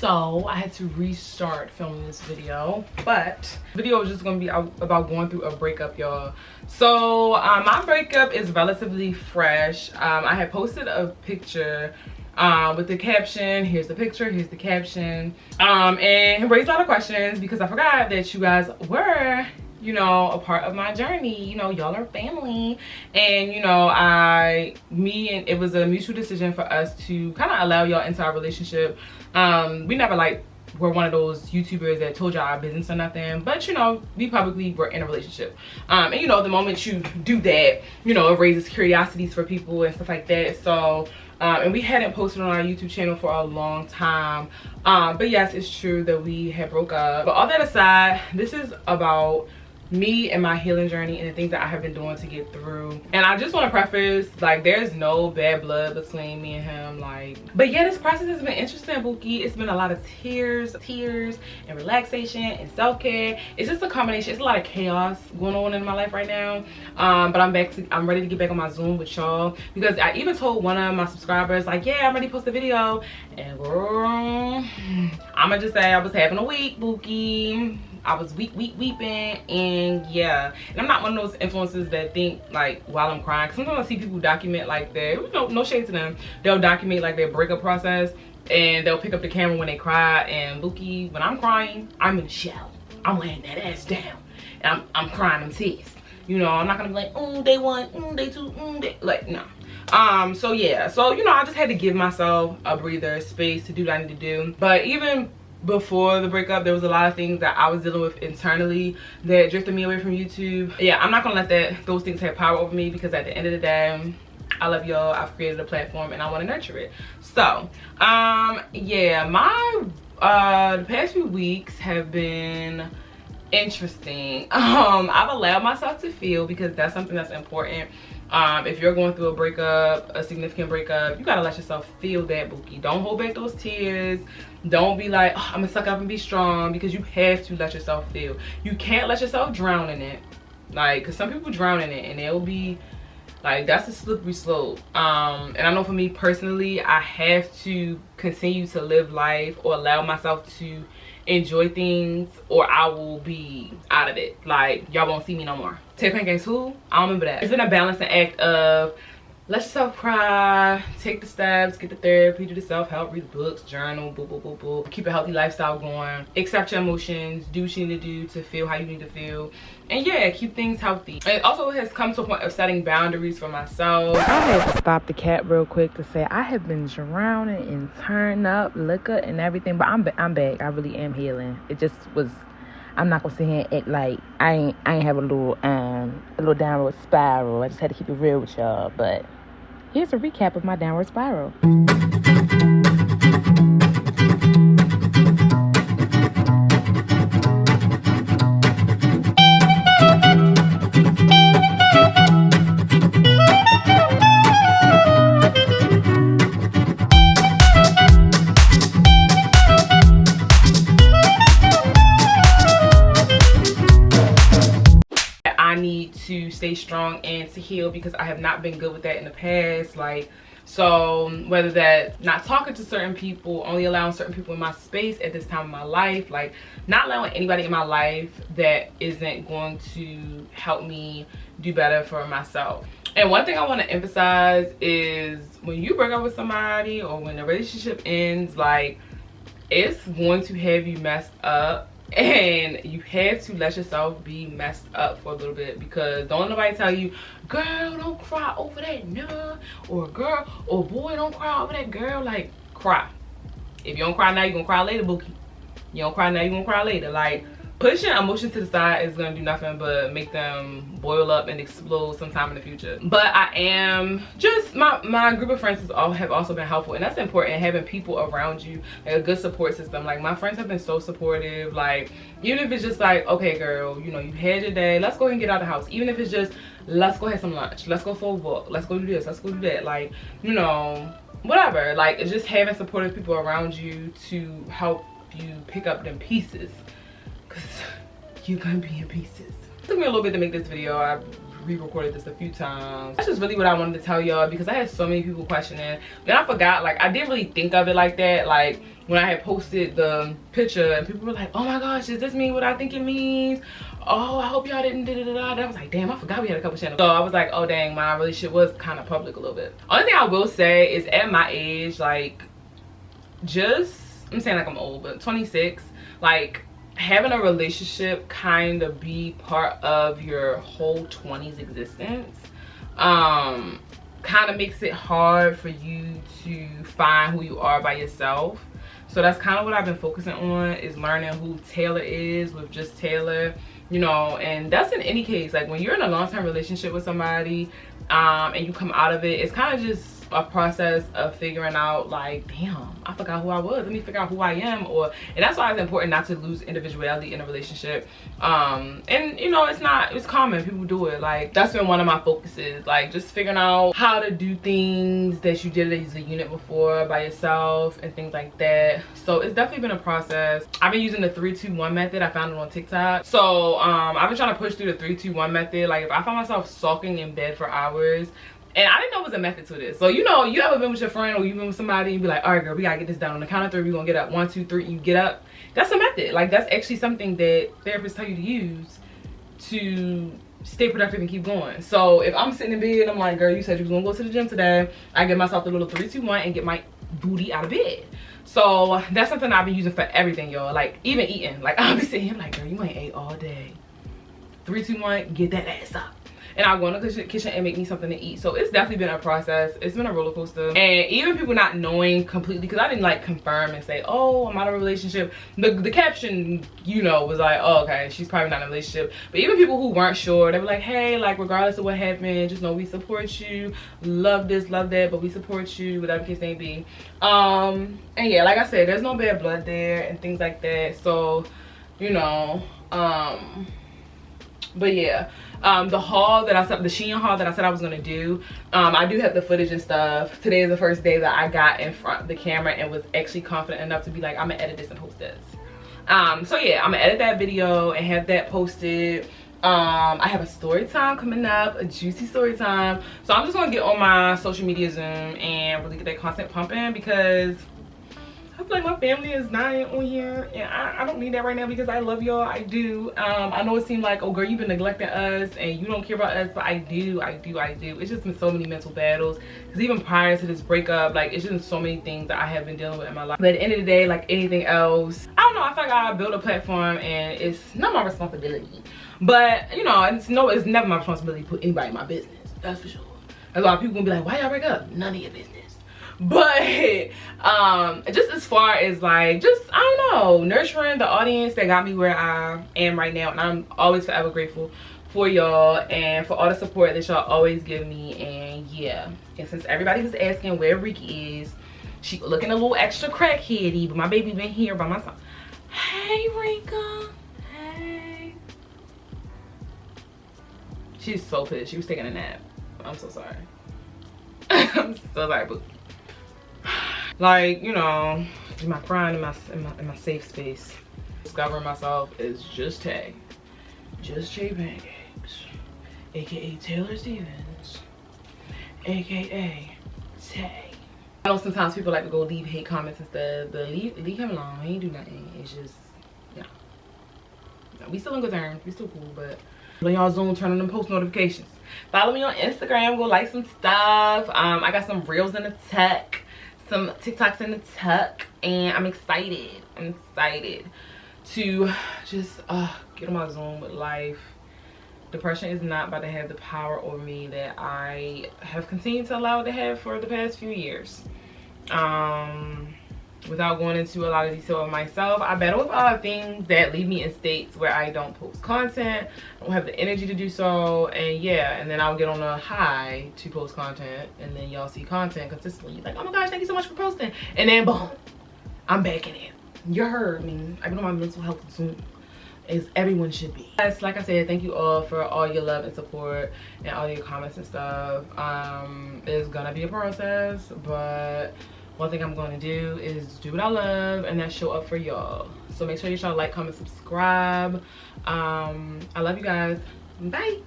So I had to restart filming this video, but the video is just gonna be about going through a breakup, y'all. So my breakup is relatively fresh. I had posted a picture with the caption, here's the picture, here's the caption, and it raised a lot of questions because I forgot that you guys were, you know, a part of my journey. You know, y'all are family, and you know, it was a mutual decision for us to kind of allow y'all into our relationship. We never like were one of those YouTubers that told y'all our business or nothing, but you know, we publicly were in a relationship. And you know, the moment you do that, you know, it raises curiosities for people and stuff like that. So and we hadn't posted on our YouTube channel for a long time, but yes, it's true that we had broke up. But all that aside, this is about me and my healing journey and the things that I have been doing to get through. And I just want to preface, like, there's no bad blood between me and him, like, but yeah, this process has been interesting, Bookie. It's been a lot of tears and relaxation and self-care. It's just a combination. It's a lot of chaos going on in my life right now, but I'm ready to get back on my Zoom with y'all, because I even told one of my subscribers, like, yeah, I'm ready to post a video. And girl, I'ma just say I was having a week, Bookie. I was weeping, and yeah. And I'm not one of those influencers that think like while I'm crying, because sometimes I see people document like their, no shade to them, they'll document like their breakup process and they'll pick up the camera when they cry. And Bookie, when I'm crying, I'm in the shower, I'm laying that ass down, and I'm crying them tears. You know, I'm not gonna be like, day one, day two, day, like, no. So yeah, so you know, I just had to give myself a breather, space to do what I need to do. But even before the breakup, there was a lot of things that I was dealing with internally that drifted me away from YouTube. Yeah, I'm not gonna let those things have power over me, because at the end of the day, I love y'all. I've created a platform and I want to nurture it. So yeah, the past few weeks have been interesting. I've allowed myself to feel, because that's something that's important. If you're going through a breakup, a significant breakup, you gotta let yourself feel that, Bookie. Don't hold back those tears. Don't be like, oh, I'm gonna suck up and be strong, because you have to let yourself feel. You can't let yourself drown in it, like, because some people drown in it and they'll be like, that's a slippery slope. And I know for me personally, I have to continue to live life, or allow myself to enjoy things, or I will be out of it. Like, y'all won't see me no more. Tay Pancakes who? I don't remember that. It's been a balancing act of let yourself cry, take the steps, get the therapy, do the self-help, read books, journal, boo boo boo boo, keep a healthy lifestyle going, accept your emotions, do what you need to do to feel how you need to feel, and yeah, keep things healthy. And it also has come to a point of setting boundaries for myself. I had to stop the cat real quick to say I have been drowning in turn up liquor and everything, but I'm back. I really am healing. It just was, I'm not gonna sit here and act like I ain't have a little downward spiral. I just had to keep it real with y'all. But here's a recap of my downward spiral. To stay strong and to heal, because I have not been good with that in the past. Like, so whether that not talking to certain people, only allowing certain people in my space at this time of my life, like not allowing anybody in my life that isn't going to help me do better for myself. And one thing I want to emphasize is when you break up with somebody, or when the relationship ends, like, it's going to have you messed up. And you have to let yourself be messed up for a little bit, because don't let nobody tell you, girl, don't cry over that nigga, or girl or boy, don't cry over that girl. Like, cry. If you don't cry now, you're gonna cry later, Bookie. You don't cry now, you're gonna cry later. Like, pushing emotions to the side is gonna do nothing but make them boil up and explode sometime in the future. But I am just, my group of friends have also been helpful, and that's important, having people around you, like a good support system. Like, my friends have been so supportive. Like, even if it's just like, okay girl, you know, you had your day, let's go ahead and get out of the house. Even if it's just, let's go have some lunch, let's go for a walk, let's go do this, let's go do that, like, you know, whatever. Like, it's just having supportive people around you to help you pick up them pieces, because you're gonna be in pieces. It took me a little bit to make this video. I re-recorded this a few times. That's just really what I wanted to tell y'all, because I had so many people questioning. Then I forgot, like, I didn't really think of it like that. Like, when I had posted the picture and people were like, oh my gosh, does this mean what I think it means? Oh, I hope y'all didn't da-da-da-da. And I was like, damn, I forgot we had a couple channels. So I was like, oh dang, my relationship was kind of public a little bit. Only thing I will say is, at my age, like, I'm saying like I'm old, but 26, like, having a relationship kind of be part of your whole 20s existence kind of makes it hard for you to find who you are by yourself. So that's kind of what I've been focusing on, is learning who Taylor is with just Taylor, you know. And that's in any case, like, when you're in a long-term relationship with somebody and you come out of it, it's kind of just a process of figuring out, like, damn, I forgot who I was, let me figure out who I am. And that's why it's important not to lose individuality in a relationship. And you know, it's common, people do it. Like, that's been one of my focuses, like, just figuring out how to do things that you did as a unit before by yourself and things like that. So it's definitely been a process. I've been using the 3-2-1 method. I found it on TikTok. So I've been trying to push through the 3-2-1 method. Like, if I find myself sulking in bed for hours, and I didn't know it was a method to this. So, you know, you ever been with your friend or you been with somebody and you be like, all right, girl, we gotta get this done. On the count of 3, we're gonna get up. 1, 2, 3, you get up. That's a method. Like, that's actually something that therapists tell you to use to stay productive and keep going. So if I'm sitting in bed and I'm like, girl, you said you was gonna go to the gym today, I give myself the little 3-2-1 and get my booty out of bed. So that's something I've been using for everything, y'all. Like, even eating. Like, I'll be sitting here like, girl, you ain't ate all day. 3-2-1, get that ass up. And I go in the kitchen and make me something to eat. So it's definitely been a process. It's been a roller coaster. And even people not knowing completely, because I didn't like confirm and say, oh, I'm out of a relationship. The caption, you know, was like, oh, okay, she's probably not in a relationship. But even people who weren't sure, they were like, hey, like, regardless of what happened, just know we support you. Love this, love that, but we support you, whatever the case may be. And yeah, like I said, there's no bad blood there and things like that. So, you know, but yeah, the haul that I said, the Shein haul that I said I was gonna do, I do have the footage and stuff. Today is the first day that I got in front of the camera and was actually confident enough to be like, I'm gonna edit this and post this. So yeah, I'm gonna edit that video and have that posted. I have a story time coming up, a juicy story time. So I'm just gonna get on my social media Zoom and really get that content pumping, because I feel like my family is not on here, and I don't need that right now, because I love y'all. I do. I know it seemed like, oh girl, you've been neglecting us and you don't care about us, but I do. It's just been so many mental battles, because even prior to this breakup, like, it's just been so many things that I have been dealing with in my life. But at the end of the day, like anything else, I don't know, I feel like I built a platform and it's not my responsibility. But you know, it's never my responsibility to put anybody in my business. That's for sure. A lot of people gonna be like, why y'all break up? None of your business. But just as far as, like, just, I don't know, nurturing the audience that got me where I am right now, and I'm always forever grateful for y'all and for all the support that y'all always give me. And yeah, and since everybody was asking where Ricky is, she looking a little extra crackheady, but my baby been here by my side. Hey Rika, hey. She's so pissed. She was taking a nap. I'm so sorry. I'm so sorry, boo. Like, you know, my crying in my safe space. Discovering myself is just Tay. Just Jay Pancakes. AKA Taylor Stevens. AKA Tay. I know sometimes people like to go leave hate comments and stuff, but leave him alone. He ain't do nothing. It's just, yeah. No, we still on good terms. We still cool, but on y'all Zoom, turn on them post notifications. Follow me on Instagram. Go like some stuff. I got some reels in the tuck, some TikToks in the tuck, and I'm excited. I'm excited to just get on my Zoom with life. Depression is not about to have the power over me that I have continued to allow it to have for the past few years. Without going into a lot of detail of myself, I battle with a lot of things that leave me in states where I don't post content, I don't have the energy to do so, and yeah, and then I'll get on a high to post content, and then y'all see content consistently, like, oh my gosh, thank you so much for posting, and then boom, I'm back in it. You heard me. I've been on my mental health Zoom, as everyone should be. Yes, like I said, thank you all for all your love and support and all your comments and stuff. It's gonna be a process, but one thing I'm going to do is do what I love, and that's show up for y'all. So make sure y'all like, comment, subscribe. I love you guys. Bye.